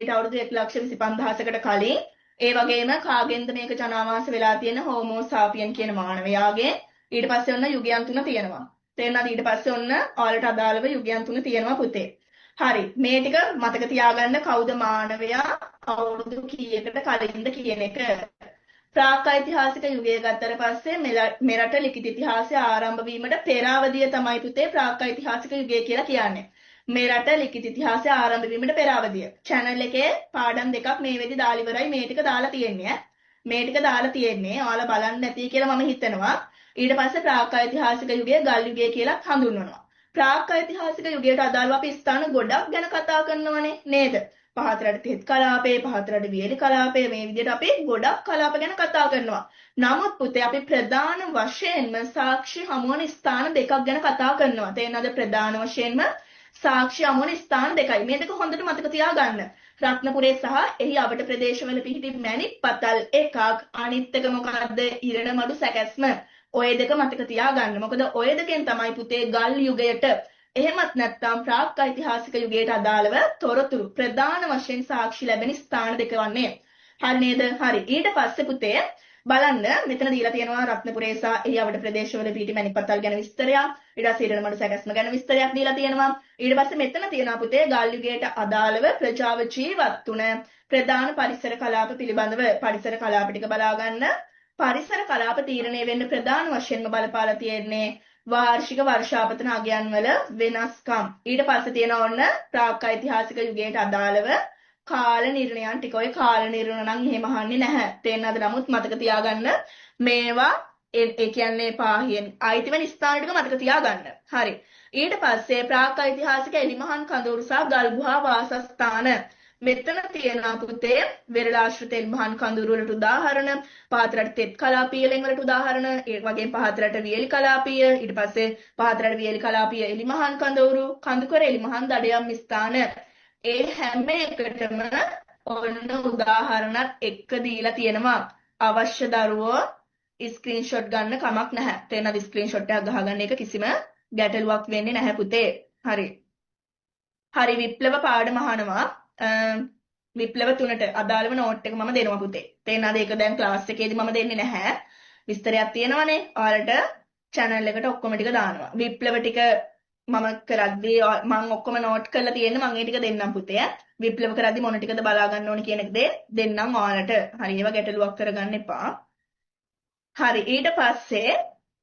ඊට අවුරුදු 1,25,000කට කලින් ඒ වගේම කාගෙන්ද මේක ජනාවාස වෙලා තියෙන හෝමෝ සාපියන් කියන මානවයාගේ ඊට පස්සේ ඔන්න යුගයන් තුන තියෙනවා. තේරෙනවද? ඊට පස්සේ ඔන්න ඔයාලට අදාළව යුගයන් තුන තියෙනවා පුතේ. හරි. මේ ටික මතක තියාගන්න කවුද මානවයා අවුරුදු කීයකට කලින්ද කියන එක. ප්‍රාග්ඓතිහාසික යුගය ගත්තට පස්සේ මෙරට ලිඛිත ඉතිහාසය ආරම්භ වීමට පෙර අවධිය තමයි පුතේ ප්‍රාග්ඓතිහාසික යුගය කියලා කියන්නේ. මෙරට ලිඛිත ඉතිහාසය ආරම්භ වීමට පෙර අවධිය. channel එකේ පාඩම් දෙකක් මේ වෙදි දාලා ඉවරයි. මේ ටික දාලා තියෙන්නේ මේ ටික දාලා තියෙන්නේ. ඔයාලා බලන්න නැති කියලා මම හිතනවා. ඊට පස්සේ ප්‍රාග්ඓතිහාසික යුගය ගල් යුගය කියලා හඳුන්වනවා. ප්‍රාග්ඓතිහාසික යුගයට අදාළව අපි ස්ථාන ගොඩක් ගැන කතා කරනවනේ නේද? පහතරට තෙත් කලාපේ, පහතරට වියලි කලාපේ, මේ විදිහට අපි ගොඩක් කලාප ගැන කතා කරනවා. නමුත් පුතේ අපි ප්‍රධාන වශයෙන්ම සාක්ෂි හමුවන ස්ථාන දෙකක් ගැන කතා කරනවා. තේරෙනවද? ප්‍රධාන වශයෙන්ම සාක්ෂි හමුවන ස්ථාන දෙකයි. මේ දෙක හොඳට මතක තියාගන්න. රත්නපුරේ සහ එහි අවට ප්‍රදේශවල පිහිටි මැණික් පතල් එකක්, අනිත් එක මොකද්ද? ඉරණමඩු සැකැස්ම. ඔය දෙක මතක තියාගන්න. මොකද ඔය දෙකෙන් තමයි පුතේ ගල් යුගයට එහෙමත් නැත්නම් ප්‍රාග්ඓතිහාසික යුගයට අදාළව තොරතුරු ප්‍රධාන වශයෙන් සාක්ෂි ලැබෙන ස්ථාන දෙක වන්නේ. හරි නේද? හරි. ඊට පස්සේ පුතේ බලන්න මෙතන දීලා තියෙනවා රත්නපුරේ සහ එහි අවට ප්‍රදේශවල පිහිටි මැණික්පතල් ගැන විස්තරයක්. ඊට පස්සේ ඉරණමඩු සැකැස්ම ගැන විස්තරයක් දීලා තියෙනවා. ඊට පස්සේ මෙතන තියෙනවා පුතේ ගල් යුගයට අදාළව ප්‍රජාව ජීවත් වුණ ප්‍රධාන පරිසර කලාප පිළිබඳව පරිසර කලාප ටික බලා ගන්න. පරිසර කලාප තීරණය වෙන්න ප්‍රධාන වශයෙන්ම බලපාලා තියෙන්නේ වාර්ෂික වර්ෂාපතන අගයන් වල වෙනස්කම්. ඊට පස්සේ තියෙනවා ඔන්න ප්‍රාග්ඓතිහාසික යුගයට අදාළව කාල නිර්ණයන් ටික. ඔය කාල නිර්ණය නම් එහෙම අහන්නේ නැහැ. තේරෙනවද? නමුත් මතක තියාගන්න මේවා ඒ කියන්නේ පාහියෙන් අයිති වෙන ස්ථාන ටික මතක තියාගන්න. හරි. ඊට පස්සේ ප්‍රාග්ඓතිහාසික එලිමහන් කඳවුරු සහ ගල් ගුහා වාසස්ථාන. මෙතන තියෙනවා පුතේ වෙරළාශ්‍රිත එලිමහන් කඳවුරු වලට උදාහරණ, පහතරට තෙත් කලාපීයලෙන් වලට උදාහරණ, ඒ වගේම පහතරට වියලි කලාපීය, ඊට පස්සේ පහතරට වියලි කලාපීය එලිමහන් කඳවුරු, කඳුකර එලිමහන් දඩයම් ස්ථාන. ඒ හැම එකටම ඔන්න උදාහරණත් එක්ක දීලා තියෙනවා. අවශ්‍ය දරුවෝ ස්ක්‍රීන්ෂොට් ගන්න කමක් නැහැ. තේරෙනවද? ස්ක්‍රීන්ෂොට් එකක් ගහගන්න එක කිසිම ගැටලුවක් වෙන්නේ නැහැ පුතේ. හරි. හරි. විප්ලව පාඩම අහනවා. විප්ලව 3ට අදාළව නෝට් එක මම දෙනවා පුතේ. තේරෙනවද? ඒක දැන් ක්ලාස් එකේදී මම දෙන්නේ නැහැ. විස්තරයක් තියෙනවනේ. ඔයාලට channel එකට ඔක්කොම ටික දානවා. විප්ලව ටික මම කරද්දී මම ඔක්කොම නෝට් කරලා තියෙන්නේ. මම ඒ ටික දෙන්නම් පුතේ. විප්ලව කරද්දී මොන ටිකද බලා ගන්න ඕනේ කියන එක දෙන්නම් ඔයාලට. හරි. ඒවා ගැටලුවක් කරගන්න එපා. හරි. ඊට පස්සේ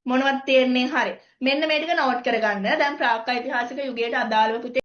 මොනවද තේරෙන්නේ? හරි. මෙන්න මේ ටික නෝට් කරගන්න. දැන් ප්‍රාග්ඓතිහාසික යුගයට අදාළව පුතේ